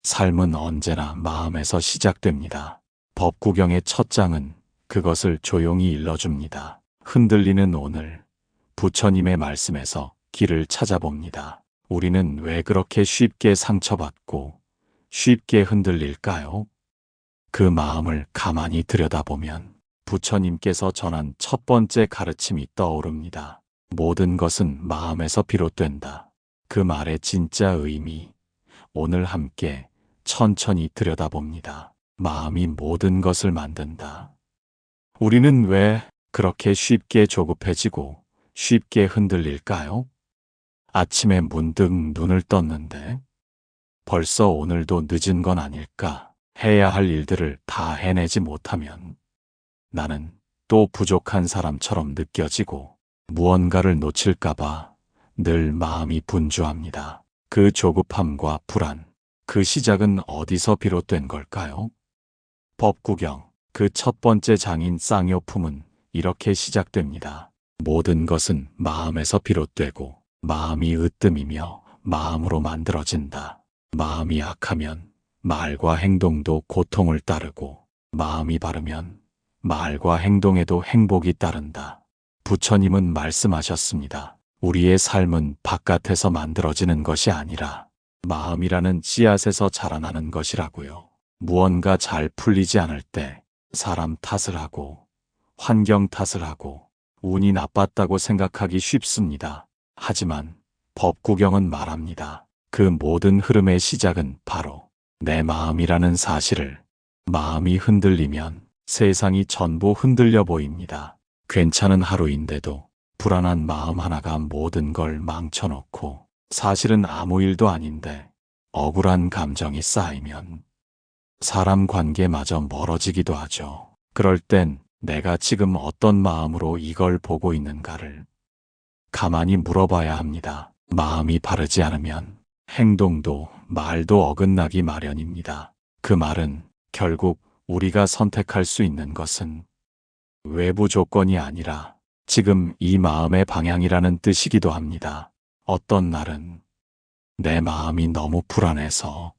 삶은 언제나 마음에서 시작됩니다. 법구경의 첫 장은 그것을 조용히 일러줍니다. 흔들리는 오늘, 부처님의 말씀에서 길을 찾아봅니다. 우리는 왜 그렇게 쉽게 상처받고 쉽게 흔들릴까요? 그 마음을 가만히 들여다보면 부처님께서 전한 첫 번째 가르침이 떠오릅니다. 모든 것은 마음에서 비롯된다. 그 말의 진짜 의미, 오늘 함께 천천히 들여다봅니다. 마음이 모든 것을 만든다. 우리는 왜 그렇게 쉽게 조급해지고 쉽게 흔들릴까요? 아침에 문득 눈을 떴는데 벌써 오늘도 늦은 건 아닐까? 해야 할 일들을 다 해내지 못하면 나는 또 부족한 사람처럼 느껴지고 무언가를 놓칠까봐 늘 마음이 분주합니다. 그 조급함과 불안, 그 시작은 어디서 비롯된 걸까요? 법구경, 그 첫 번째 장인 쌍요품은 이렇게 시작됩니다. 모든 것은 마음에서 비롯되고 마음이 으뜸이며 마음으로 만들어진다. 마음이 악하면 말과 행동도 고통을 따르고 마음이 바르면 말과 행동에도 행복이 따른다. 부처님은 말씀하셨습니다. 우리의 삶은 바깥에서 만들어지는 것이 아니라 마음이라는 씨앗에서 자라나는 것이라고요. 무언가 잘 풀리지 않을 때 사람 탓을 하고 환경 탓을 하고 운이 나빴다고 생각하기 쉽습니다. 하지만 법구경은 말합니다. 그 모든 흐름의 시작은 바로 내 마음이라는 사실을 마음이 흔들리면 세상이 전부 흔들려 보입니다. 괜찮은 하루인데도 불안한 마음 하나가 모든 걸 망쳐놓고 사실은 아무 일도 아닌데 억울한 감정이 쌓이면 사람 관계마저 멀어지기도 하죠. 그럴 땐 내가 지금 어떤 마음으로 이걸 보고 있는가를 가만히 물어봐야 합니다. 마음이 바르지 않으면 행동도 말도 어긋나기 마련입니다. 그 말은 결국 우리가 선택할 수 있는 것은 외부 조건이 아니라 지금 이 마음의 방향이라는 뜻이기도 합니다. 어떤 날은 내 마음이 너무 불안해서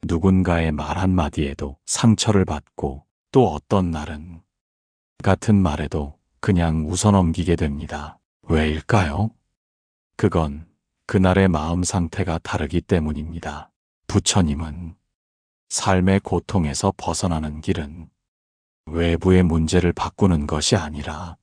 누군가의 말 한마디에도 상처를 받고 또 어떤 날은 같은 말에도 그냥 웃어넘기게 됩니다. 왜일까요? 그건 그날의 마음 상태가 다르기 때문입니다. 부처님은 삶의 고통에서 벗어나는 길은 외부의 문제를 바꾸는 것이 아니라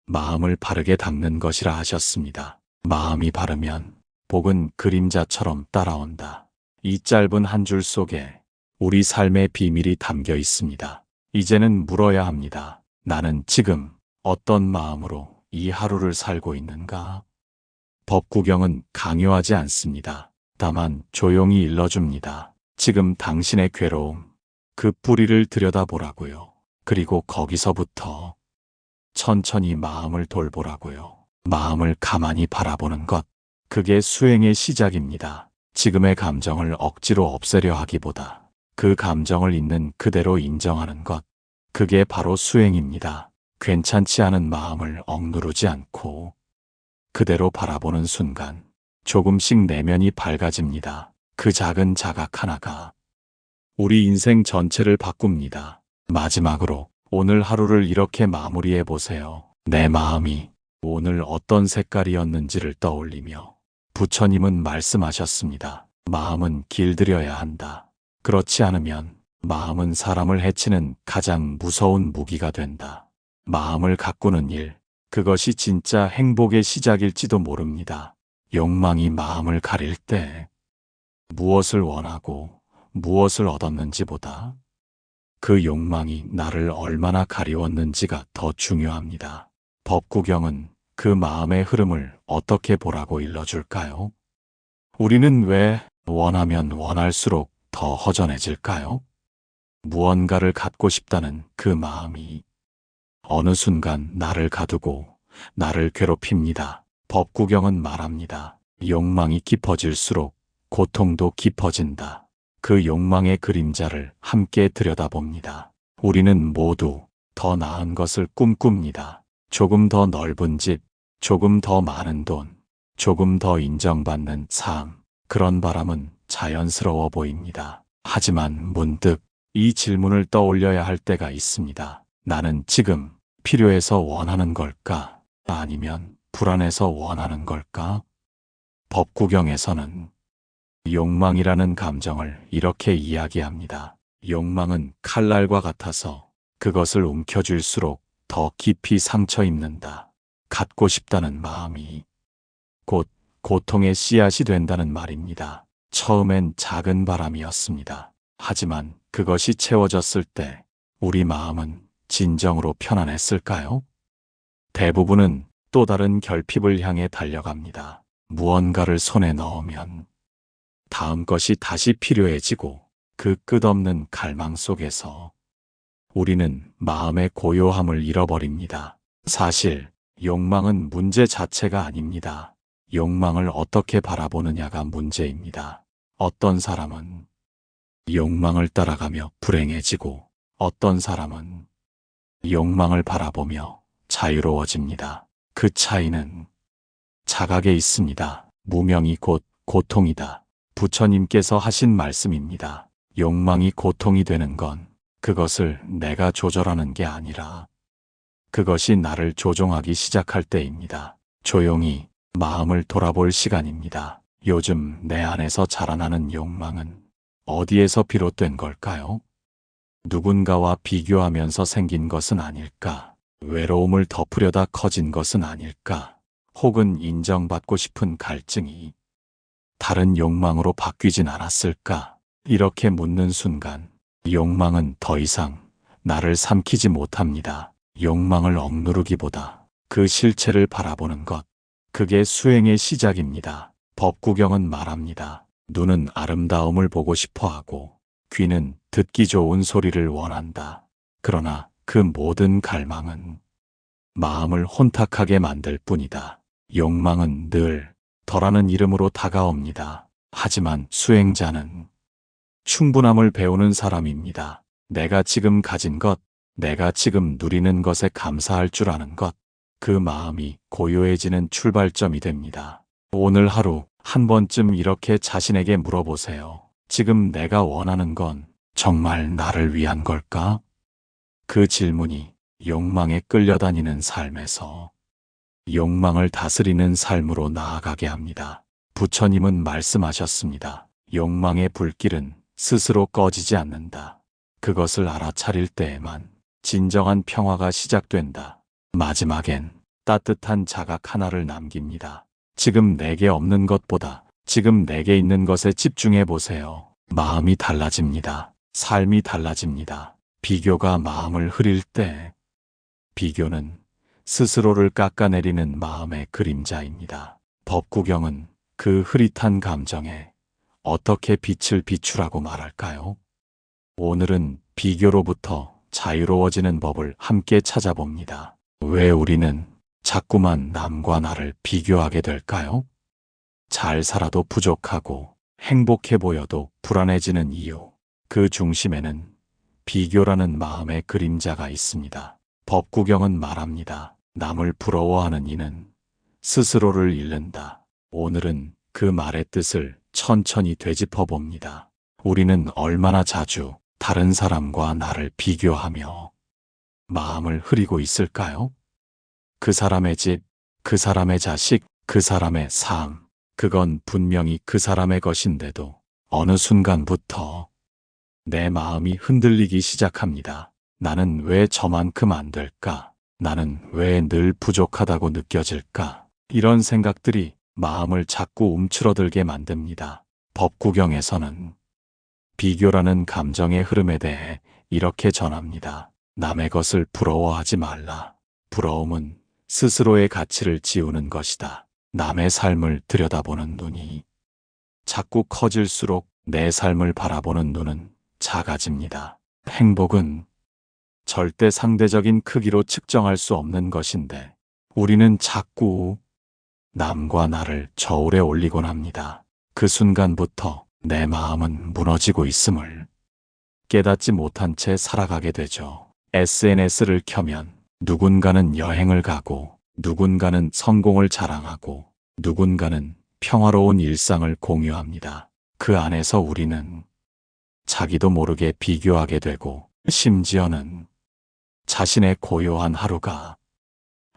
마음을 바르게 닦는 것이라 하셨습니다. 마음이 바르면 복은 그림자처럼 따라온다. 이 짧은 한 줄 속에 우리 삶의 비밀이 담겨 있습니다. 이제는 물어야 합니다. 나는 지금 어떤 마음으로 이 하루를 살고 있는가? 법구경은 강요하지 않습니다. 다만 조용히 일러줍니다. 지금 당신의 괴로움, 그 뿌리를 들여다보라고요. 그리고 거기서부터 천천히 마음을 돌보라고요. 마음을 가만히 바라보는 것, 그게 수행의 시작입니다. 지금의 감정을 억지로 없애려 하기보다 그 감정을 있는 그대로 인정하는 것, 그게 바로 수행입니다. 괜찮지 않은 마음을 억누르지 않고 그대로 바라보는 순간 조금씩 내면이 밝아집니다. 그 작은 자각 하나가 우리 인생 전체를 바꿉니다. 마지막으로 오늘 하루를 이렇게 마무리해 보세요. 내 마음이 오늘 어떤 색깔이었는지를 떠올리며 부처님은 말씀하셨습니다. 마음은 길들여야 한다. 그렇지 않으면 마음은 사람을 해치는 가장 무서운 무기가 된다. 마음을 가꾸는 일, 그것이 진짜 행복의 시작일지도 모릅니다. 욕망이 마음을 가릴 때 무엇을 원하고 무엇을 얻었는지보다 그 욕망이 나를 얼마나 가리웠는지가 더 중요합니다. 법구경은 그 마음의 흐름을 어떻게 보라고 일러줄까요? 우리는 왜 원하면 원할수록 더 허전해질까요? 무언가를 갖고 싶다는 그 마음이 어느 순간 나를 가두고 나를 괴롭힙니다. 법구경은 말합니다. 욕망이 깊어질수록 고통도 깊어진다. 그 욕망의 그림자를 함께 들여다봅니다. 우리는 모두 더 나은 것을 꿈꿉니다. 조금 더 넓은 집, 조금 더 많은 돈, 조금 더 인정받는 삶. 그런 바람은 자연스러워 보입니다. 하지만 문득 이 질문을 떠올려야 할 때가 있습니다. 나는 지금 필요해서 원하는 걸까? 아니면 불안해서 원하는 걸까? 법구경에서는 욕망이라는 감정을 이렇게 이야기합니다. 욕망은 칼날과 같아서 그것을 움켜쥘수록 더 깊이 상처 입는다. 갖고 싶다는 마음이 곧 고통의 씨앗이 된다는 말입니다. 처음엔 작은 바람이었습니다. 하지만 그것이 채워졌을 때 우리 마음은 진정으로 편안했을까요? 대부분은 또 다른 결핍을 향해 달려갑니다. 무언가를 손에 넣으면 다음 것이 다시 필요해지고 그 끝없는 갈망 속에서 우리는 마음의 고요함을 잃어버립니다. 사실 욕망은 문제 자체가 아닙니다. 욕망을 어떻게 바라보느냐가 문제입니다. 어떤 사람은 욕망을 따라가며 불행해지고 어떤 사람은 욕망을 바라보며 자유로워집니다. 그 차이는 자각에 있습니다. 무명이 곧 고통이다. 부처님께서 하신 말씀입니다. 욕망이 고통이 되는 건 그것을 내가 조절하는 게 아니라 그것이 나를 조종하기 시작할 때입니다. 조용히 마음을 돌아볼 시간입니다. 요즘 내 안에서 자라나는 욕망은 어디에서 비롯된 걸까요? 누군가와 비교하면서 생긴 것은 아닐까? 외로움을 덮으려다 커진 것은 아닐까? 혹은 인정받고 싶은 갈증이 다른 욕망으로 바뀌진 않았을까? 이렇게 묻는 순간 욕망은 더 이상 나를 삼키지 못합니다. 욕망을 억누르기보다 그 실체를 바라보는 것, 그게 수행의 시작입니다. 법구경은 말합니다. 눈은 아름다움을 보고 싶어 하고 귀는 듣기 좋은 소리를 원한다. 그러나 그 모든 갈망은 마음을 혼탁하게 만들 뿐이다. 욕망은 늘 더라는 이름으로 다가옵니다. 하지만 수행자는 충분함을 배우는 사람입니다. 내가 지금 가진 것, 내가 지금 누리는 것에 감사할 줄 아는 것, 그 마음이 고요해지는 출발점이 됩니다. 오늘 하루 한 번쯤 이렇게 자신에게 물어보세요. 지금 내가 원하는 건 정말 나를 위한 걸까? 그 질문이 욕망에 끌려다니는 삶에서 욕망을 다스리는 삶으로 나아가게 합니다. 부처님은 말씀하셨습니다. 욕망의 불길은 스스로 꺼지지 않는다. 그것을 알아차릴 때에만 진정한 평화가 시작된다. 마지막엔 따뜻한 자각 하나를 남깁니다. 지금 내게 없는 것보다 지금 내게 있는 것에 집중해 보세요. 마음이 달라집니다. 삶이 달라집니다. 비교가 마음을 흐릴 때 비교는 스스로를 깎아내리는 마음의 그림자입니다. 법구경은 그 흐릿한 감정에 어떻게 빛을 비추라고 말할까요? 오늘은 비교로부터 자유로워지는 법을 함께 찾아봅니다. 왜 우리는 자꾸만 남과 나를 비교하게 될까요? 잘 살아도 부족하고 행복해 보여도 불안해지는 이유, 그 중심에는 비교라는 마음의 그림자가 있습니다. 법구경은 말합니다. 남을 부러워하는 이는 스스로를 잃는다. 오늘은 그 말의 뜻을 천천히 되짚어 봅니다. 우리는 얼마나 자주 다른 사람과 나를 비교하며 마음을 흐리고 있을까요? 그 사람의 집, 그 사람의 자식, 그 사람의 삶, 그건 분명히 그 사람의 것인데도 어느 순간부터 내 마음이 흔들리기 시작합니다. 나는 왜 저만큼 안 될까? 나는 왜 늘 부족하다고 느껴질까? 이런 생각들이 마음을 자꾸 움츠러들게 만듭니다. 법구경에서는 비교라는 감정의 흐름에 대해 이렇게 전합니다. 남의 것을 부러워하지 말라. 부러움은 스스로의 가치를 지우는 것이다. 남의 삶을 들여다보는 눈이 자꾸 커질수록 내 삶을 바라보는 눈은 작아집니다. 행복은 절대 상대적인 크기로 측정할 수 없는 것인데 우리는 자꾸 남과 나를 저울에 올리곤 합니다. 그 순간부터 내 마음은 무너지고 있음을 깨닫지 못한 채 살아가게 되죠. SNS를 켜면 누군가는 여행을 가고 누군가는 성공을 자랑하고 누군가는 평화로운 일상을 공유합니다. 그 안에서 우리는 자기도 모르게 비교하게 되고 심지어는 자신의 고요한 하루가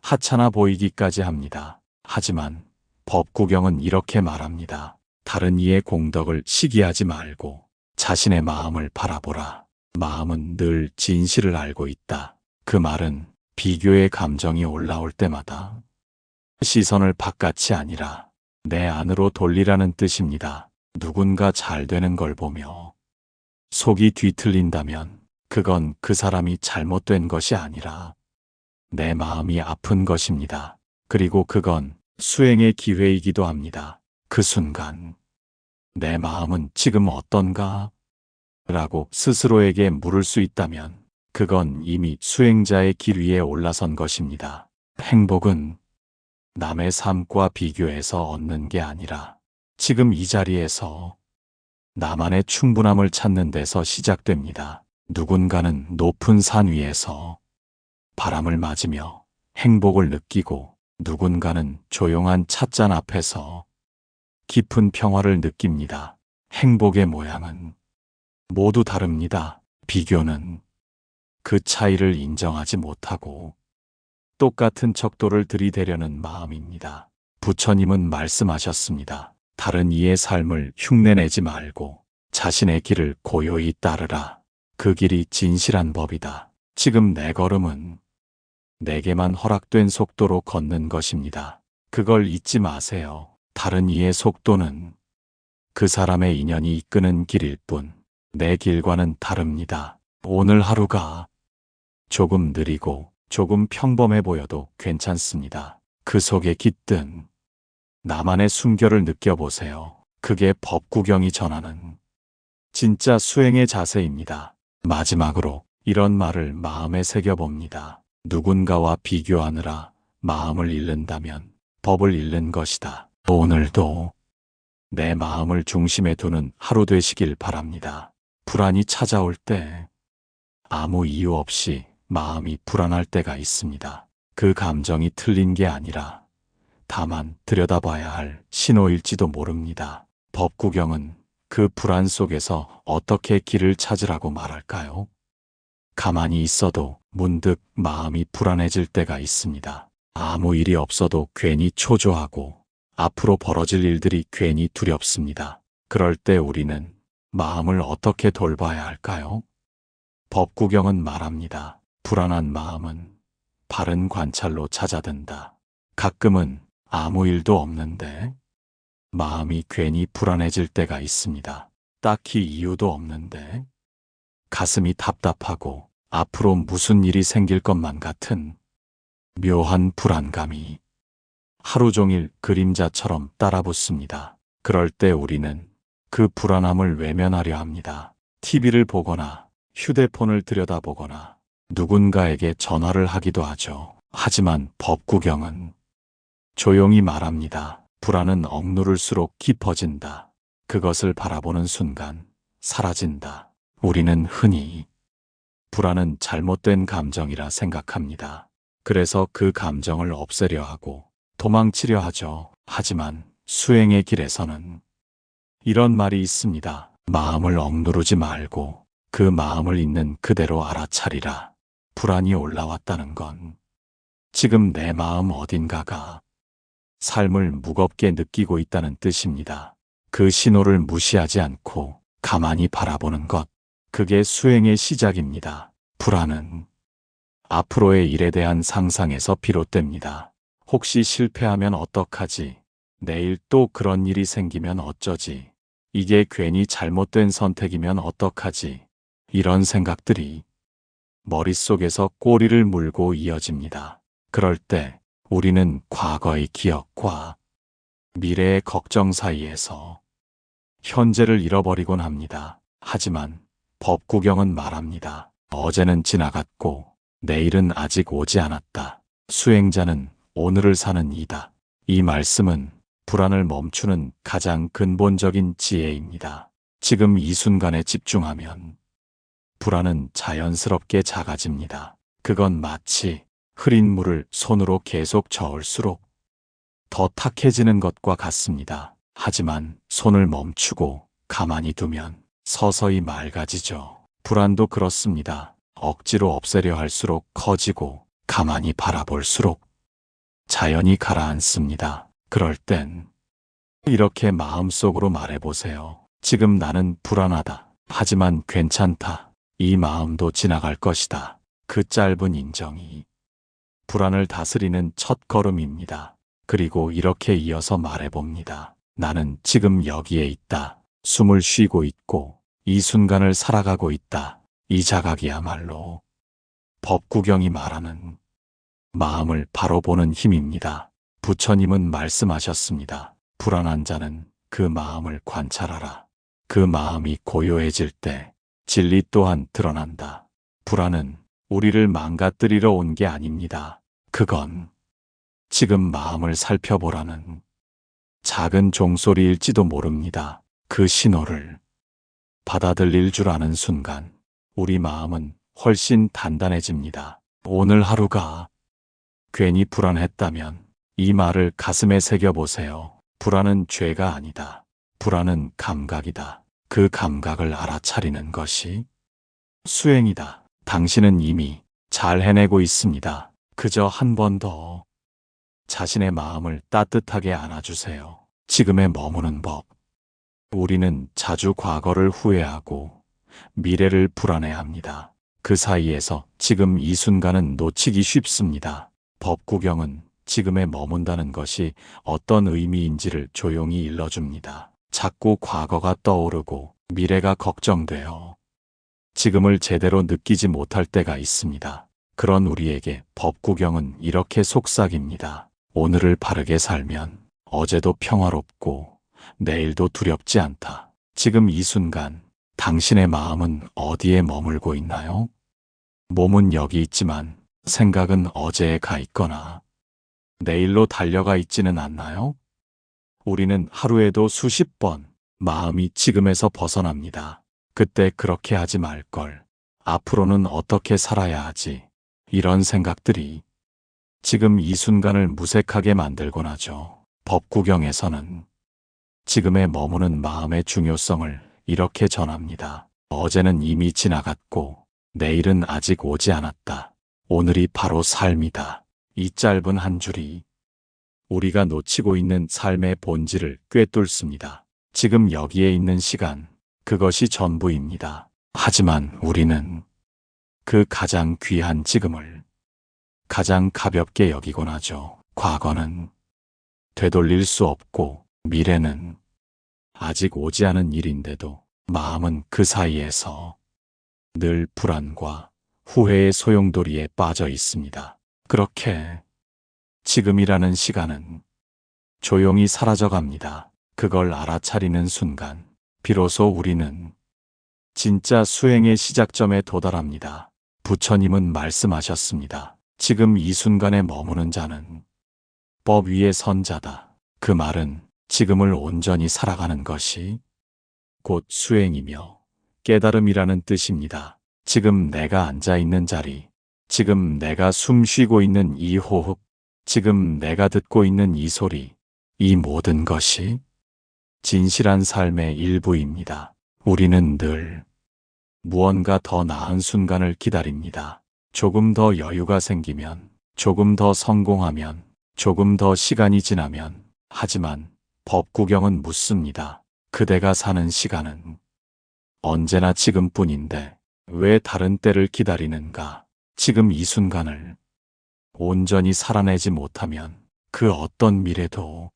하찮아 보이기까지 합니다. 하지만 법구경은 이렇게 말합니다. 다른 이의 공덕을 시기하지 말고 자신의 마음을 바라보라. 마음은 늘 진실을 알고 있다. 그 말은 비교의 감정이 올라올 때마다 시선을 바깥이 아니라 내 안으로 돌리라는 뜻입니다. 누군가 잘 되는 걸 보며 속이 뒤틀린다면 그건 그 사람이 잘못된 것이 아니라 내 마음이 아픈 것입니다. 그리고 그건 수행의 기회이기도 합니다. 그 순간 내 마음은 지금 어떤가? 라고 스스로에게 물을 수 있다면 그건 이미 수행자의 길 위에 올라선 것입니다. 행복은 남의 삶과 비교해서 얻는 게 아니라 지금 이 자리에서 나만의 충분함을 찾는 데서 시작됩니다. 누군가는 높은 산 위에서 바람을 맞으며 행복을 느끼고 누군가는 조용한 찻잔 앞에서 깊은 평화를 느낍니다. 행복의 모양은 모두 다릅니다. 비교는 그 차이를 인정하지 못하고 똑같은 척도를 들이대려는 마음입니다. 부처님은 말씀하셨습니다. 다른 이의 삶을 흉내내지 말고 자신의 길을 고요히 따르라. 그 길이 진실한 법이다. 지금 내 걸음은 내게만 허락된 속도로 걷는 것입니다. 그걸 잊지 마세요. 다른 이의 속도는 그 사람의 인연이 이끄는 길일 뿐 내 길과는 다릅니다. 오늘 하루가 조금 느리고 조금 평범해 보여도 괜찮습니다. 그 속에 깃든 나만의 순결을 느껴보세요. 그게 법구경이 전하는 진짜 수행의 자세입니다. 마지막으로 이런 말을 마음에 새겨봅니다. 누군가와 비교하느라 마음을 잃는다면 법을 잃는 것이다. 오늘도 내 마음을 중심에 두는 하루 되시길 바랍니다. 불안이 찾아올 때 아무 이유 없이 마음이 불안할 때가 있습니다. 그 감정이 틀린 게 아니라 다만 들여다봐야 할 신호일지도 모릅니다. 법구경은 그 불안 속에서 어떻게 길을 찾으라고 말할까요? 가만히 있어도 문득 마음이 불안해질 때가 있습니다. 아무 일이 없어도 괜히 초조하고 앞으로 벌어질 일들이 괜히 두렵습니다. 그럴 때 우리는 마음을 어떻게 돌봐야 할까요? 법구경은 말합니다. 불안한 마음은 바른 관찰로 찾아든다. 가끔은 아무 일도 없는데 마음이 괜히 불안해질 때가 있습니다. 딱히 이유도 없는데 가슴이 답답하고 앞으로 무슨 일이 생길 것만 같은 묘한 불안감이 하루 종일 그림자처럼 따라붙습니다. 그럴 때 우리는 그 불안함을 외면하려 합니다. TV를 보거나 휴대폰을 들여다보거나 누군가에게 전화를 하기도 하죠. 하지만 법구경은 조용히 말합니다. 불안은 억누를수록 깊어진다. 그것을 바라보는 순간 사라진다. 우리는 흔히 불안은 잘못된 감정이라 생각합니다. 그래서 그 감정을 없애려 하고 도망치려 하죠. 하지만 수행의 길에서는 이런 말이 있습니다. 마음을 억누르지 말고 그 마음을 있는 그대로 알아차리라. 불안이 올라왔다는 건 지금 내 마음 어딘가가 삶을 무겁게 느끼고 있다는 뜻입니다. 그 신호를 무시하지 않고 가만히 바라보는 것, 그게 수행의 시작입니다. 불안은 앞으로의 일에 대한 상상에서 비롯됩니다. 혹시 실패하면 어떡하지? 내일 또 그런 일이 생기면 어쩌지? 이게 괜히 잘못된 선택이면 어떡하지? 이런 생각들이 머릿속에서 꼬리를 물고 이어집니다. 그럴 때 우리는 과거의 기억과 미래의 걱정 사이에서 현재를 잃어버리곤 합니다. 하지만 법구경은 말합니다. 어제는 지나갔고 내일은 아직 오지 않았다. 수행자는 오늘을 사는 이다. 이 말씀은 불안을 멈추는 가장 근본적인 지혜입니다. 지금 이 순간에 집중하면 불안은 자연스럽게 작아집니다. 그건 마치 흐린 물을 손으로 계속 저을수록 더 탁해지는 것과 같습니다. 하지만 손을 멈추고 가만히 두면 서서히 맑아지죠. 불안도 그렇습니다. 억지로 없애려 할수록 커지고 가만히 바라볼수록 자연히 가라앉습니다. 그럴 땐 이렇게 마음속으로 말해보세요. 지금 나는 불안하다. 하지만 괜찮다. 이 마음도 지나갈 것이다. 그 짧은 인정이 불안을 다스리는 첫 걸음입니다. 그리고 이렇게 이어서 말해봅니다. 나는 지금 여기에 있다. 숨을 쉬고 있고 이 순간을 살아가고 있다. 이 자각이야말로 법구경이 말하는 마음을 바로 보는 힘입니다. 부처님은 말씀하셨습니다. 불안한 자는 그 마음을 관찰하라. 그 마음이 고요해질 때 진리 또한 드러난다. 불안은 우리를 망가뜨리러 온 게 아닙니다. 그건 지금 마음을 살펴보라는 작은 종소리일지도 모릅니다. 그 신호를 받아들일 줄 아는 순간 우리 마음은 훨씬 단단해집니다. 오늘 하루가 괜히 불안했다면 이 말을 가슴에 새겨보세요. 불안은 죄가 아니다. 불안은 감각이다. 그 감각을 알아차리는 것이 수행이다. 당신은 이미 잘 해내고 있습니다. 그저 한 번 더 자신의 마음을 따뜻하게 안아주세요. 지금에 머무는 법. 우리는 자주 과거를 후회하고 미래를 불안해합니다. 그 사이에서 지금 이 순간은 놓치기 쉽습니다. 법구경은 지금에 머문다는 것이 어떤 의미인지를 조용히 일러줍니다. 자꾸 과거가 떠오르고 미래가 걱정되어 지금을 제대로 느끼지 못할 때가 있습니다. 그런 우리에게 법구경은 이렇게 속삭입니다. 오늘을 바르게 살면 어제도 평화롭고 내일도 두렵지 않다. 지금 이 순간 당신의 마음은 어디에 머물고 있나요? 몸은 여기 있지만 생각은 어제에 가 있거나 내일로 달려가 있지는 않나요? 우리는 하루에도 수십 번 마음이 지금에서 벗어납니다. 그때 그렇게 하지 말걸. 앞으로는 어떻게 살아야 하지? 이런 생각들이 지금 이 순간을 무색하게 만들곤 하죠. 법구경에서는 지금에 머무는 마음의 중요성을 이렇게 전합니다. 어제는 이미 지나갔고 내일은 아직 오지 않았다. 오늘이 바로 삶이다. 이 짧은 한 줄이 우리가 놓치고 있는 삶의 본질을 꿰뚫습니다. 지금 여기에 있는 시간, 그것이 전부입니다. 하지만 우리는 그 가장 귀한 지금을 가장 가볍게 여기곤 하죠. 과거는 되돌릴 수 없고 미래는 아직 오지 않은 일인데도 마음은 그 사이에서 늘 불안과 후회의 소용돌이에 빠져 있습니다. 그렇게 지금이라는 시간은 조용히 사라져갑니다. 그걸 알아차리는 순간 비로소 우리는 진짜 수행의 시작점에 도달합니다. 부처님은 말씀하셨습니다. 지금 이 순간에 머무는 자는 법 위에 선 자다. 그 말은 지금을 온전히 살아가는 것이 곧 수행이며 깨달음이라는 뜻입니다. 지금 내가 앉아 있는 자리, 지금 내가 숨 쉬고 있는 이 호흡, 지금 내가 듣고 있는 이 소리, 이 모든 것이 진실한 삶의 일부입니다. 우리는 늘 무언가 더 나은 순간을 기다립니다. 조금 더 여유가 생기면, 조금 더 성공하면, 조금 더 시간이 지나면, 하지만 법구경은 묻습니다. 그대가 사는 시간은 언제나 지금뿐인데 왜 다른 때를 기다리는가? 지금 이 순간을 온전히 살아내지 못하면 그 어떤 미래도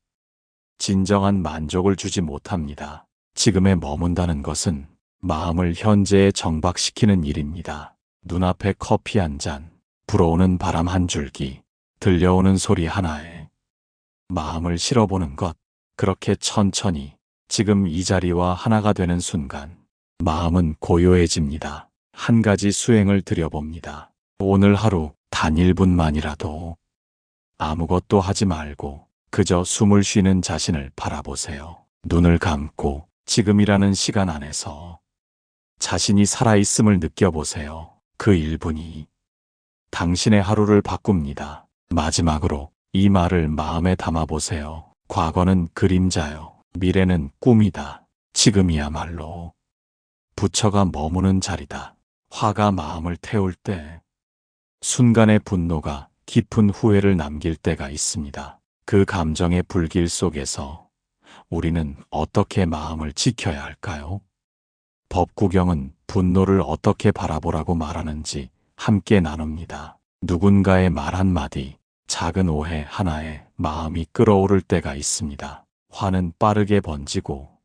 진정한 만족을 주지 못합니다. 지금에 머문다는 것은 마음을 현재에 정박시키는 일입니다. 눈앞에 커피 한 잔, 불어오는 바람 한 줄기, 들려오는 소리 하나에 마음을 실어보는 것. 그렇게 천천히 지금 이 자리와 하나가 되는 순간 마음은 고요해집니다. 한 가지 수행을 드려봅니다. 오늘 하루 단 1분만이라도 아무것도 하지 말고 그저 숨을 쉬는 자신을 바라보세요. 눈을 감고 지금이라는 시간 안에서 자신이 살아있음을 느껴보세요. 그 1분이 당신의 하루를 바꿉니다. 마지막으로 이 말을 마음에 담아보세요. 과거는 그림자요. 미래는 꿈이다. 지금이야말로 부처가 머무는 자리다. 화가 마음을 태울 때 순간의 분노가 깊은 후회를 남길 때가 있습니다. 그 감정의 불길 속에서 우리는 어떻게 마음을 지켜야 할까요? 법구경은 분노를 어떻게 바라보라고 말하는지 함께 나눕니다. 누군가의 말 한마디, 작은 오해 하나에 마음이 끓어오를 때가 있습니다. 화는 빠르게 번지고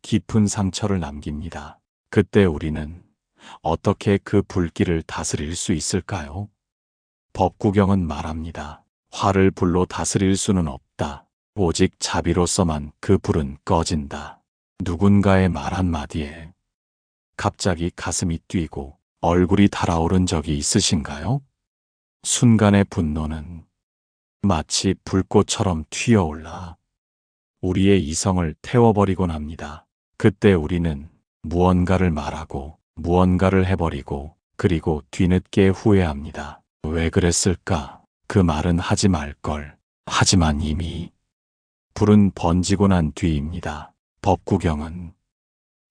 깊은 상처를 남깁니다. 그때 우리는 어떻게 그 불길을 다스릴 수 있을까요? 법구경은 말합니다. 화를 불로 다스릴 수는 없다. 오직 자비로서만 그 불은 꺼진다. 누군가의 말 한마디에 갑자기 가슴이 뛰고 얼굴이 달아오른 적이 있으신가요? 순간의 분노는 마치 불꽃처럼 튀어올라 우리의 이성을 태워버리곤 합니다. 그때 우리는 무언가를 말하고 무언가를 해버리고 그리고 뒤늦게 후회합니다. 왜 그랬을까? 그 말은 하지 말걸. 하지만 이미 불은 번지고 난 뒤입니다. 법구경은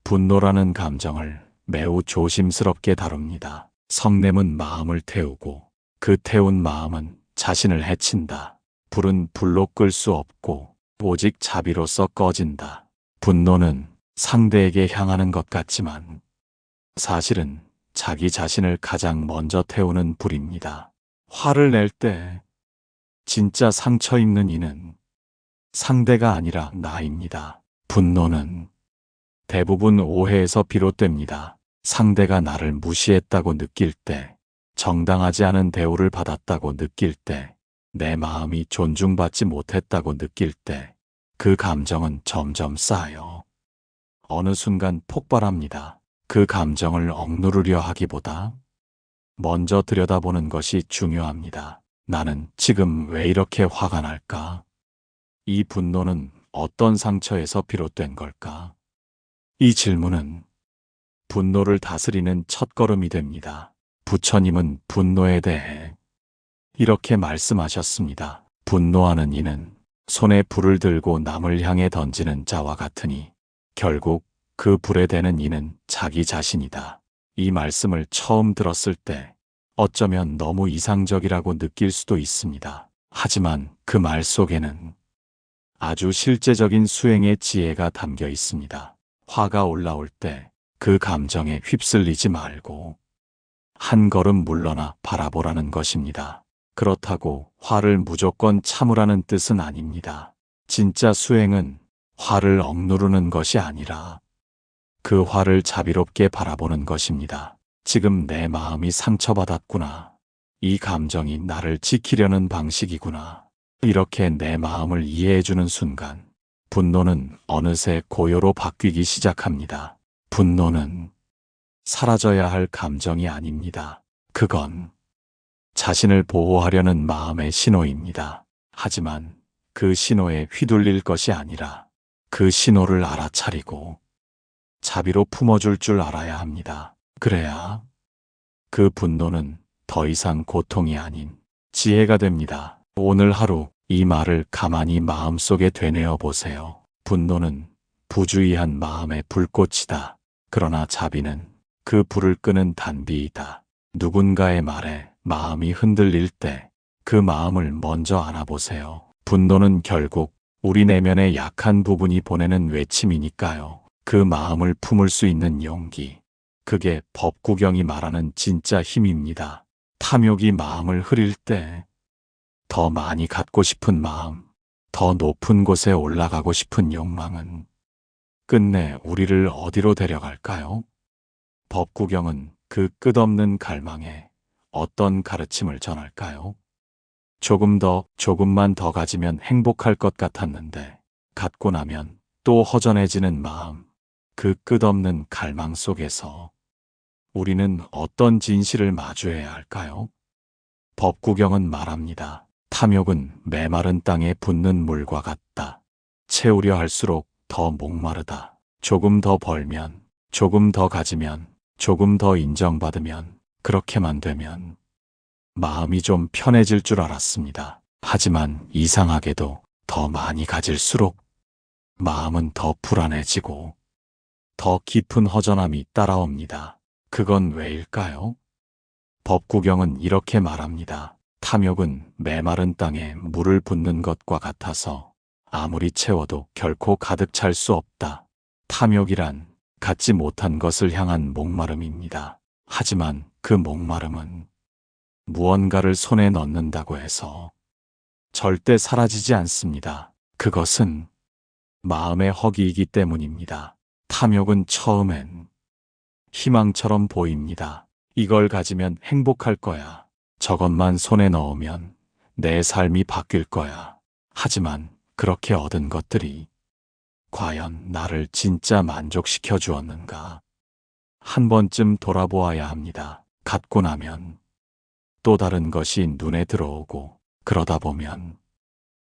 분노라는 감정을 매우 조심스럽게 다룹니다. 성냄은 마음을 태우고 그 태운 마음은 자신을 해친다. 불은 불로 끌 수 없고 오직 자비로서 꺼진다. 분노는 상대에게 향하는 것 같지만 사실은 자기 자신을 가장 먼저 태우는 불입니다. 화를 낼 때 진짜 상처 입는 이는 상대가 아니라 나입니다. 분노는 대부분 오해에서 비롯됩니다. 상대가 나를 무시했다고 느낄 때, 정당하지 않은 대우를 받았다고 느낄 때, 내 마음이 존중받지 못했다고 느낄 때, 그 감정은 점점 쌓여 어느 순간 폭발합니다. 그 감정을 억누르려 하기보다 먼저 들여다보는 것이 중요합니다. 나는 지금 왜 이렇게 화가 날까? 이 분노는 어떤 상처에서 비롯된 걸까? 이 질문은 분노를 다스리는 첫걸음이 됩니다. 부처님은 분노에 대해 이렇게 말씀하셨습니다. 분노하는 이는 손에 불을 들고 남을 향해 던지는 자와 같으니 결국 그 불에 대는 이는 자기 자신이다. 이 말씀을 처음 들었을 때 어쩌면 너무 이상적이라고 느낄 수도 있습니다. 하지만 그 말 속에는 아주 실제적인 수행의 지혜가 담겨 있습니다. 화가 올라올 때 그 감정에 휩쓸리지 말고 한 걸음 물러나 바라보라는 것입니다. 그렇다고 화를 무조건 참으라는 뜻은 아닙니다. 진짜 수행은 화를 억누르는 것이 아니라 그 화를 자비롭게 바라보는 것입니다. 지금 내 마음이 상처받았구나. 이 감정이 나를 지키려는 방식이구나. 이렇게 내 마음을 이해해주는 순간 분노는 어느새 고요로 바뀌기 시작합니다. 분노는 사라져야 할 감정이 아닙니다. 그건 자신을 보호하려는 마음의 신호입니다. 하지만 그 신호에 휘둘릴 것이 아니라 그 신호를 알아차리고 자비로 품어줄 줄 알아야 합니다. 그래야 그 분노는 더 이상 고통이 아닌 지혜가 됩니다. 오늘 하루 이 말을 가만히 마음속에 되뇌어 보세요. 분노는 부주의한 마음의 불꽃이다. 그러나 자비는 그 불을 끄는 단비이다. 누군가의 말에 마음이 흔들릴 때 그 마음을 먼저 안아보세요. 분노는 결국 우리 내면의 약한 부분이 보내는 외침이니까요. 그 마음을 품을 수 있는 용기. 그게 법구경이 말하는 진짜 힘입니다. 탐욕이 마음을 흐릴 때 더 많이 갖고 싶은 마음, 더 높은 곳에 올라가고 싶은 욕망은 끝내 우리를 어디로 데려갈까요? 법구경은 그 끝없는 갈망에 어떤 가르침을 전할까요? 조금만 더 가지면 행복할 것 같았는데, 갖고 나면 또 허전해지는 마음, 그 끝없는 갈망 속에서 우리는 어떤 진실을 마주해야 할까요? 법구경은 말합니다. 탐욕은 메마른 땅에 붙는 물과 같다. 채우려 할수록 더 목마르다. 조금 더 벌면, 조금 더 가지면, 조금 더 인정받으면, 그렇게만 되면 마음이 좀 편해질 줄 알았습니다. 하지만 이상하게도 더 많이 가질수록 마음은 더 불안해지고 더 깊은 허전함이 따라옵니다. 그건 왜일까요? 법구경은 이렇게 말합니다. 탐욕은 메마른 땅에 물을 붓는 것과 같아서 아무리 채워도 결코 가득 찰 수 없다. 탐욕이란 갖지 못한 것을 향한 목마름입니다. 하지만 그 목마름은 무언가를 손에 넣는다고 해서 절대 사라지지 않습니다. 그것은 마음의 허기이기 때문입니다. 탐욕은 처음엔 희망처럼 보입니다. 이걸 가지면 행복할 거야. 저것만 손에 넣으면 내 삶이 바뀔 거야. 하지만 그렇게 얻은 것들이 과연 나를 진짜 만족시켜 주었는가? 한 번쯤 돌아보아야 합니다. 갖고 나면 또 다른 것이 눈에 들어오고 그러다 보면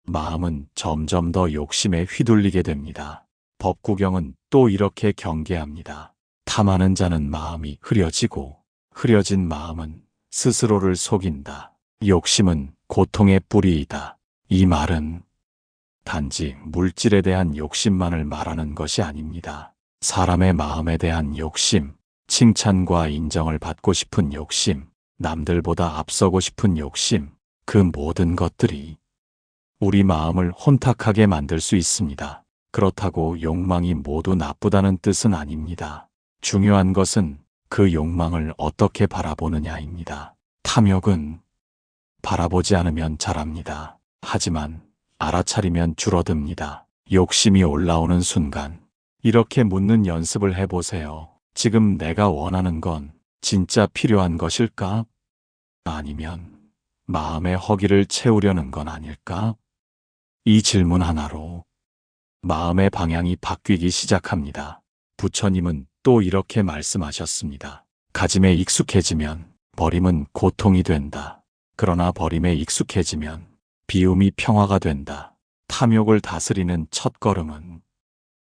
마음은 점점 더 욕심에 휘둘리게 됩니다. 법구경은 또 이렇게 경계합니다. 탐하는 자는 마음이 흐려지고 흐려진 마음은 스스로를 속인다. 욕심은 고통의 뿌리이다. 이 말은 단지 물질에 대한 욕심만을 말하는 것이 아닙니다. 사람의 마음에 대한 욕심, 칭찬과 인정을 받고 싶은 욕심, 남들보다 앞서고 싶은 욕심, 그 모든 것들이 우리 마음을 혼탁하게 만들 수 있습니다. 그렇다고 욕망이 모두 나쁘다는 뜻은 아닙니다. 중요한 것은 그 욕망을 어떻게 바라보느냐입니다. 탐욕은 바라보지 않으면 자랍니다. 하지만 알아차리면 줄어듭니다. 욕심이 올라오는 순간 이렇게 묻는 연습을 해보세요. 지금 내가 원하는 건 진짜 필요한 것일까? 아니면 마음의 허기를 채우려는 건 아닐까? 이 질문 하나로 마음의 방향이 바뀌기 시작합니다. 부처님은 또 이렇게 말씀하셨습니다. 가짐에 익숙해지면 버림은 고통이 된다. 그러나 버림에 익숙해지면 비움이 평화가 된다. 탐욕을 다스리는 첫걸음은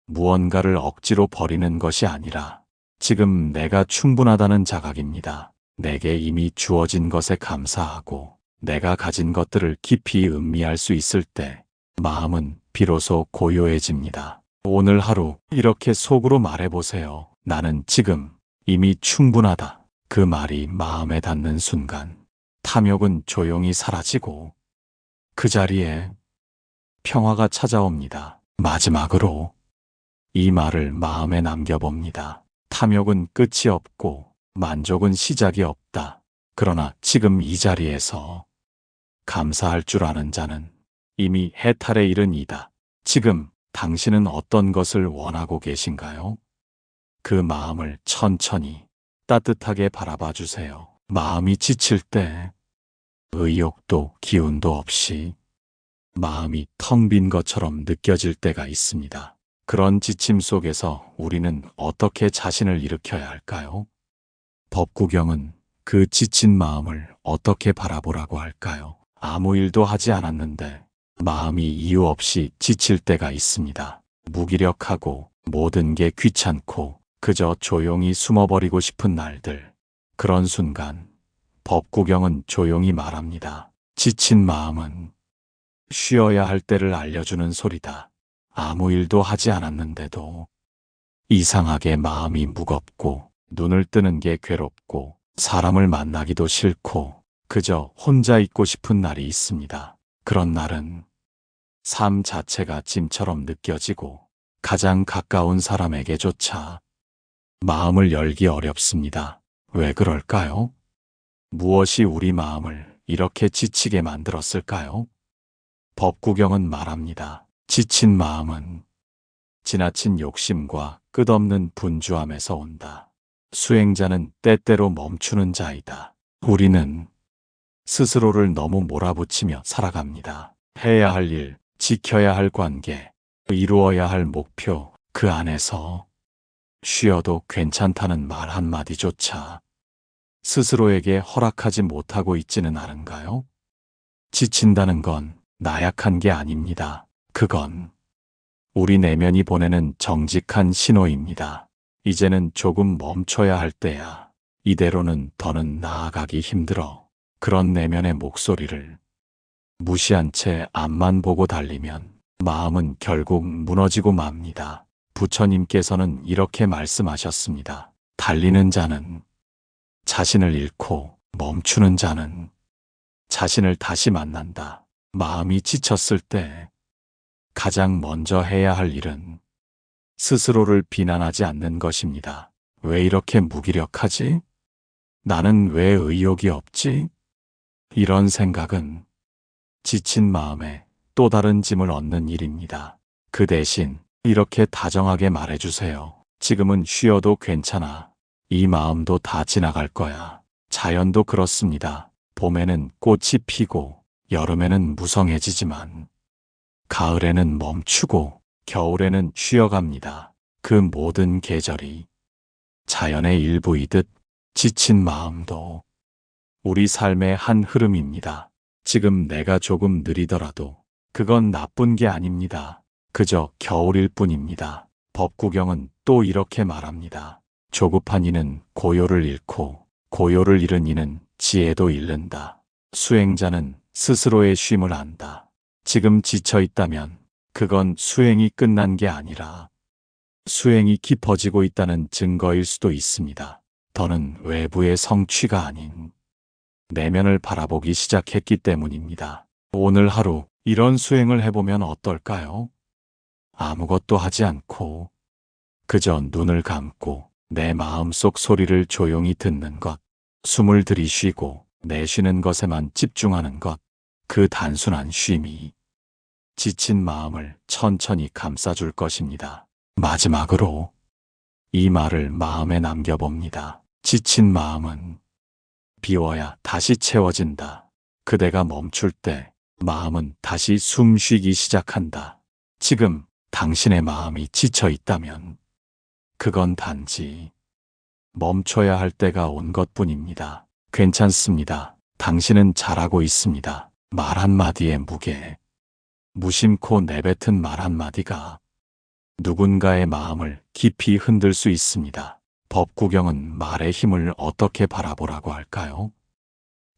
무언가를 억지로 버리는 것이 아니라 지금 내가 충분하다는 자각입니다. 내게 이미 주어진 것에 감사하고 내가 가진 것들을 깊이 음미할 수 있을 때 마음은 비로소 고요해집니다. 오늘 하루 이렇게 속으로 말해보세요. 나는 지금 이미 충분하다. 그 말이 마음에 닿는 순간 탐욕은 조용히 사라지고 그 자리에 평화가 찾아옵니다. 마지막으로 이 말을 마음에 남겨봅니다. 탐욕은 끝이 없고 만족은 시작이 없다. 그러나 지금 이 자리에서 감사할 줄 아는 자는 이미 해탈에 이른 이다. 지금 당신은 어떤 것을 원하고 계신가요? 그 마음을 천천히 따뜻하게 바라봐 주세요. 마음이 지칠 때 의욕도 기운도 없이 마음이 텅 빈 것처럼 느껴질 때가 있습니다. 그런 지침 속에서 우리는 어떻게 자신을 일으켜야 할까요? 법구경은 그 지친 마음을 어떻게 바라보라고 할까요? 아무 일도 하지 않았는데 마음이 이유 없이 지칠 때가 있습니다. 무기력하고 모든 게 귀찮고 그저 조용히 숨어버리고 싶은 날들. 그런 순간 법구경은 조용히 말합니다. 지친 마음은 쉬어야 할 때를 알려주는 소리다. 아무 일도 하지 않았는데도 이상하게 마음이 무겁고 눈을 뜨는 게 괴롭고 사람을 만나기도 싫고 그저 혼자 있고 싶은 날이 있습니다. 그런 날은 삶 자체가 짐처럼 느껴지고 가장 가까운 사람에게조차 마음을 열기 어렵습니다. 왜 그럴까요? 무엇이 우리 마음을 이렇게 지치게 만들었을까요? 법구경은 말합니다. 지친 마음은 지나친 욕심과 끝없는 분주함에서 온다. 수행자는 때때로 멈추는 자이다. 우리는 스스로를 너무 몰아붙이며 살아갑니다. 해야 할 일, 지켜야 할 관계, 이루어야 할 목표, 그 안에서 쉬어도 괜찮다는 말 한마디조차 스스로에게 허락하지 못하고 있지는 않은가요? 지친다는 건 나약한 게 아닙니다. 그건 우리 내면이 보내는 정직한 신호입니다. 이제는 조금 멈춰야 할 때야. 이대로는 더는 나아가기 힘들어. 그런 내면의 목소리를 무시한 채 앞만 보고 달리면 마음은 결국 무너지고 맙니다. 부처님께서는 이렇게 말씀하셨습니다. 달리는 자는 자신을 잃고 멈추는 자는 자신을 다시 만난다. 마음이 지쳤을 때 가장 먼저 해야 할 일은 스스로를 비난하지 않는 것입니다. 왜 이렇게 무기력하지? 나는 왜 의욕이 없지? 이런 생각은 지친 마음에 또 다른 짐을 얻는 일입니다. 그 대신 이렇게 다정하게 말해주세요. 지금은 쉬어도 괜찮아. 이 마음도 다 지나갈 거야. 자연도 그렇습니다. 봄에는 꽃이 피고 여름에는 무성해지지만 가을에는 멈추고 겨울에는 쉬어갑니다. 그 모든 계절이 자연의 일부이듯 지친 마음도 우리 삶의 한 흐름입니다. 지금 내가 조금 느리더라도 그건 나쁜 게 아닙니다. 그저 겨울일 뿐입니다. 법구경은 또 이렇게 말합니다. 조급한 이는 고요를 잃고 고요를 잃은 이는 지혜도 잃는다. 수행자는 스스로의 쉼을 안다. 지금 지쳐 있다면 그건 수행이 끝난 게 아니라 수행이 깊어지고 있다는 증거일 수도 있습니다. 더는 외부의 성취가 아닌 내면을 바라보기 시작했기 때문입니다. 오늘 하루 이런 수행을 해보면 어떨까요? 아무것도 하지 않고 그저 눈을 감고 내 마음속 소리를 조용히 듣는 것, 숨을 들이쉬고 내쉬는 것에만 집중하는 것, 그 단순한 쉼이 지친 마음을 천천히 감싸줄 것입니다. 마지막으로 이 말을 마음에 남겨봅니다. 지친 마음은 비워야 다시 채워진다. 그대가 멈출 때 마음은 다시 숨 쉬기 시작한다. 지금 당신의 마음이 지쳐 있다면 그건 단지 멈춰야 할 때가 온 것뿐입니다. 괜찮습니다. 당신은 잘하고 있습니다. 말 한마디의 무게, 무심코 내뱉은 말 한마디가 누군가의 마음을 깊이 흔들 수 있습니다. 법구경은 말의 힘을 어떻게 바라보라고 할까요?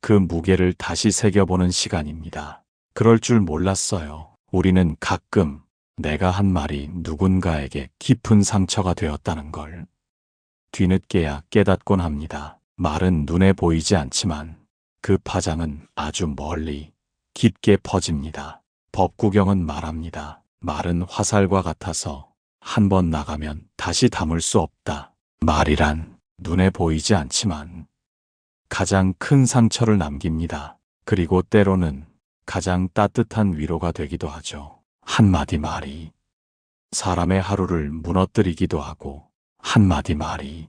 그 무게를 다시 새겨보는 시간입니다. 그럴 줄 몰랐어요. 우리는 가끔 내가 한 말이 누군가에게 깊은 상처가 되었다는 걸 뒤늦게야 깨닫곤 합니다. 말은 눈에 보이지 않지만 그 파장은 아주 멀리 깊게 퍼집니다. 법구경은 말합니다. 말은 화살과 같아서 한 번 나가면 다시 담을 수 없다. 말이란 눈에 보이지 않지만 가장 큰 상처를 남깁니다. 그리고 때로는 가장 따뜻한 위로가 되기도 하죠. 한마디 말이 사람의 하루를 무너뜨리기도 하고 한마디 말이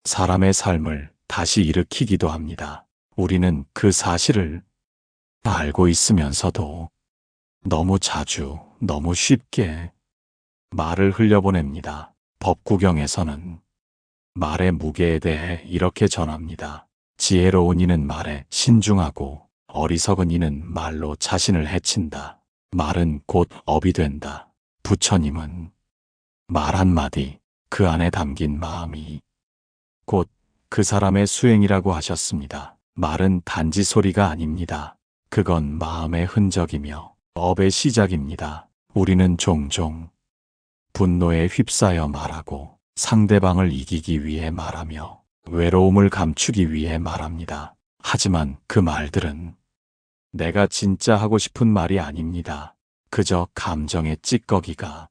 사람의 삶을 다시 일으키기도 합니다. 우리는 그 사실을 알고 있으면서도 너무 자주, 너무 쉽게 말을 흘려보냅니다. 법구경에서는 말의 무게에 대해 이렇게 전합니다. 지혜로운 이는 말에 신중하고 어리석은 이는 말로 자신을 해친다. 말은 곧 업이 된다. 부처님은 말 한마디, 그 안에 담긴 마음이 곧 그 사람의 수행이라고 하셨습니다. 말은 단지 소리가 아닙니다. 그건 마음의 흔적이며 업의 시작입니다. 우리는 종종 분노에 휩싸여 말하고 상대방을 이기기 위해 말하며 외로움을 감추기 위해 말합니다. 하지만 그 말들은 내가 진짜 하고 싶은 말이 아닙니다. 그저 감정의 찌꺼기가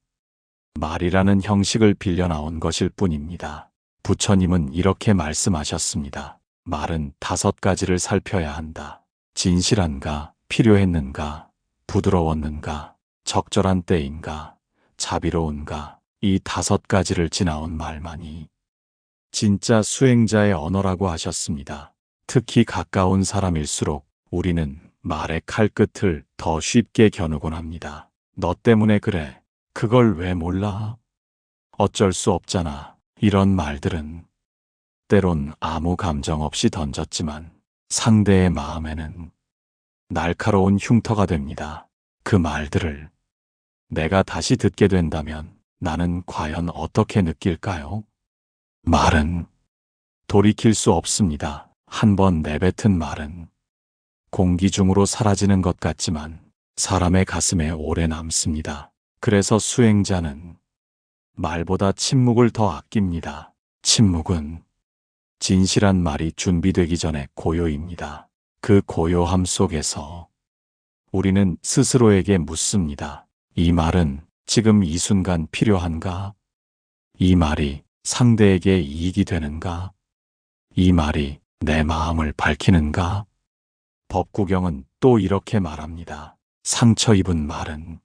말이라는 형식을 빌려 나온 것일 뿐입니다. 부처님은 이렇게 말씀하셨습니다. 말은 5가지를 살펴야 한다. 진실한가, 필요했는가, 부드러웠는가, 적절한 때인가, 자비로운가, 이 5가지를 지나온 말만이 진짜 수행자의 언어라고 하셨습니다. 특히 가까운 사람일수록 우리는 말의 칼끝을 더 쉽게 겨누곤 합니다. 너 때문에 그래. 그걸 왜 몰라? 어쩔 수 없잖아. 이런 말들은 때론 아무 감정 없이 던졌지만 상대의 마음에는 날카로운 흉터가 됩니다. 그 말들을 내가 다시 듣게 된다면 나는 과연 어떻게 느낄까요? 말은 돌이킬 수 없습니다. 한 번 내뱉은 말은 공기 중으로 사라지는 것 같지만 사람의 가슴에 오래 남습니다. 그래서 수행자는 말보다 침묵을 더 아낍니다. 침묵은 진실한 말이 준비되기 전에 고요입니다. 그 고요함 속에서 우리는 스스로에게 묻습니다. 이 말은 지금 이 순간 필요한가? 이 말이 상대에게 이익이 되는가? 이 말이 내 마음을 밝히는가? 법구경은 또 이렇게 말합니다. 상처 입은 말은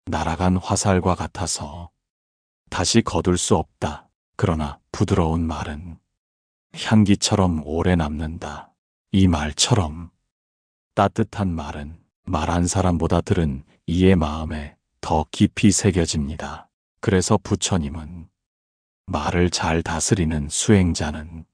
날아간 화살과 같아서 다시 거둘 수 없다. 그러나 부드러운 말은 향기처럼 오래 남는다. 이 말처럼 따뜻한 말은 말한 사람보다 들은 이의 마음에 더 깊이 새겨집니다. 그래서 부처님은 말을 잘 다스리는 수행자는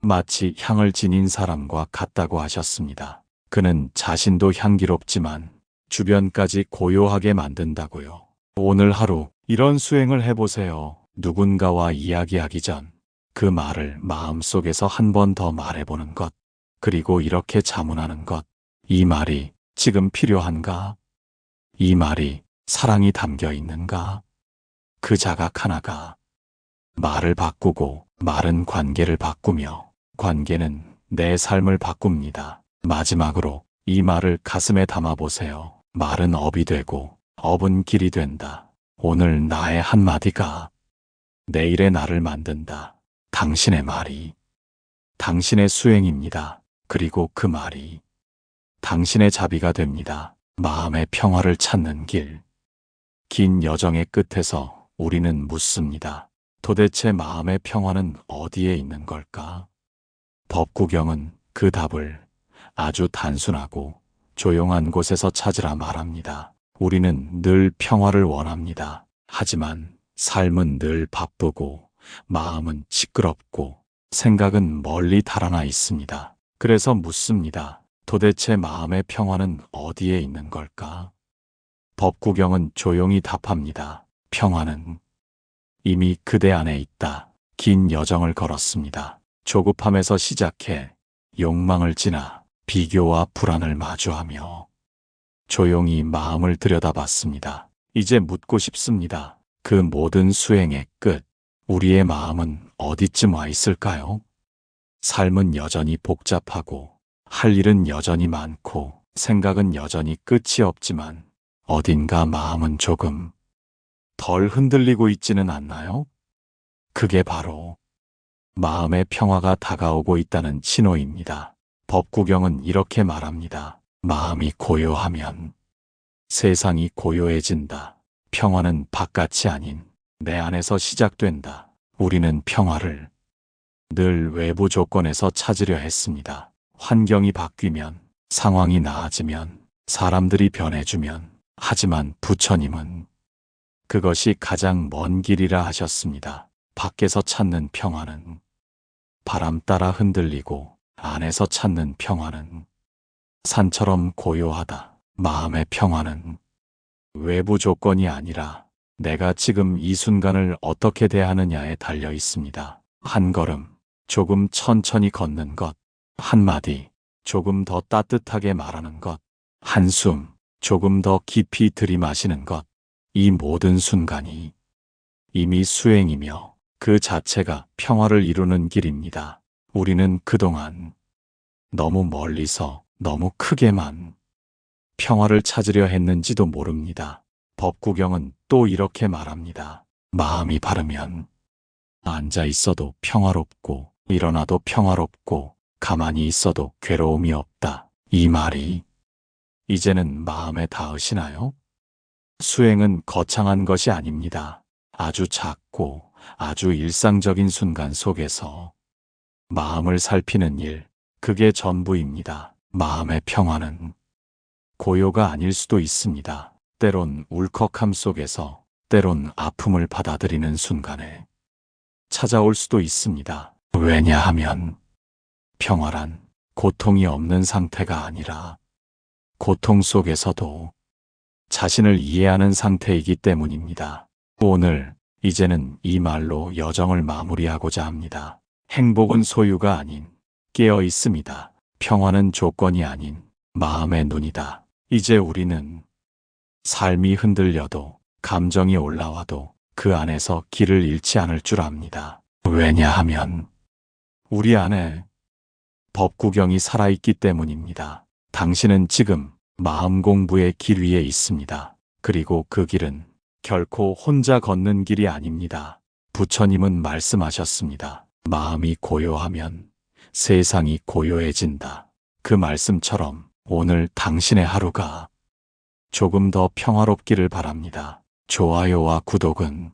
마치 향을 지닌 사람과 같다고 하셨습니다. 그는 자신도 향기롭지만 주변까지 고요하게 만든다고요. 오늘 하루 이런 수행을 해보세요. 누군가와 이야기하기 전 그 말을 마음속에서 한 번 더 말해보는 것. 그리고 이렇게 자문하는 것. 이 말이 지금 필요한가? 이 말이 사랑이 담겨 있는가? 그 자각 하나가 말을 바꾸고 말은 관계를 바꾸며 관계는 내 삶을 바꿉니다. 마지막으로 이 말을 가슴에 담아보세요. 말은 업이 되고 업은 길이 된다. 오늘 나의 한마디가 내일의 나를 만든다. 당신의 말이 당신의 수행입니다. 그리고 그 말이 당신의 자비가 됩니다. 마음의 평화를 찾는 길. 긴 여정의 끝에서 우리는 묻습니다. 도대체 마음의 평화는 어디에 있는 걸까? 법구경은 그 답을 아주 단순하고 조용한 곳에서 찾으라 말합니다. 우리는 늘 평화를 원합니다. 하지만 삶은 늘 바쁘고 마음은 시끄럽고 생각은 멀리 달아나 있습니다. 그래서 묻습니다. 도대체 마음의 평화는 어디에 있는 걸까? 법구경은 조용히 답합니다. 평화는 이미 그대 안에 있다. 긴 여정을 걸었습니다. 조급함에서 시작해 욕망을 지나 비교와 불안을 마주하며 조용히 마음을 들여다봤습니다. 이제 묻고 싶습니다. 그 모든 수행의 끝, 우리의 마음은 어디쯤 와 있을까요? 삶은 여전히 복잡하고 할 일은 여전히 많고 생각은 여전히 끝이 없지만 어딘가 마음은 조금 덜 흔들리고 있지는 않나요? 그게 바로 마음의 평화가 다가오고 있다는 신호입니다. 법구경은 이렇게 말합니다. 마음이 고요하면 세상이 고요해진다. 평화는 바깥이 아닌 내 안에서 시작된다. 우리는 평화를 늘 외부 조건에서 찾으려 했습니다. 환경이 바뀌면, 상황이 나아지면, 사람들이 변해주면, 하지만 부처님은 그것이 가장 먼 길이라 하셨습니다. 밖에서 찾는 평화는 바람 따라 흔들리고 안에서 찾는 평화는 산처럼 고요하다. 마음의 평화는 외부 조건이 아니라 내가 지금 이 순간을 어떻게 대하느냐에 달려 있습니다. 한 걸음, 조금 천천히 걷는 것, 한마디, 조금 더 따뜻하게 말하는 것, 한숨, 조금 더 깊이 들이마시는 것, 이 모든 순간이 이미 수행이며 그 자체가 평화를 이루는 길입니다. 우리는 그동안 너무 멀리서 너무 크게만 평화를 찾으려 했는지도 모릅니다. 법구경은 또 이렇게 말합니다. 마음이 바르면 앉아 있어도 평화롭고 일어나도 평화롭고 가만히 있어도 괴로움이 없다. 이 말이 이제는 마음에 닿으시나요? 수행은 거창한 것이 아닙니다. 아주 작고 아주 일상적인 순간 속에서 마음을 살피는 일, 그게 전부입니다. 마음의 평화는 고요가 아닐 수도 있습니다. 때론 울컥함 속에서, 때론 아픔을 받아들이는 순간에 찾아올 수도 있습니다. 왜냐하면 평화란 고통이 없는 상태가 아니라 고통 속에서도 자신을 이해하는 상태이기 때문입니다. 오늘 이제는 이 말로 여정을 마무리하고자 합니다. 행복은 소유가 아닌 깨어 있음이다. 평화는 조건이 아닌 마음의 눈이다. 이제 우리는 삶이 흔들려도 감정이 올라와도 그 안에서 길을 잃지 않을 줄 압니다. 왜냐하면 우리 안에 법구경이 살아있기 때문입니다. 당신은 지금 마음 공부의 길 위에 있습니다. 그리고 그 길은 결코 혼자 걷는 길이 아닙니다. 부처님은 말씀하셨습니다. 마음이 고요하면 세상이 고요해진다. 그 말씀처럼 오늘 당신의 하루가 조금 더 평화롭기를 바랍니다. 좋아요와 구독은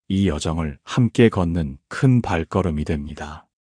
이 여정을 함께 걷는 큰 발걸음이 됩니다.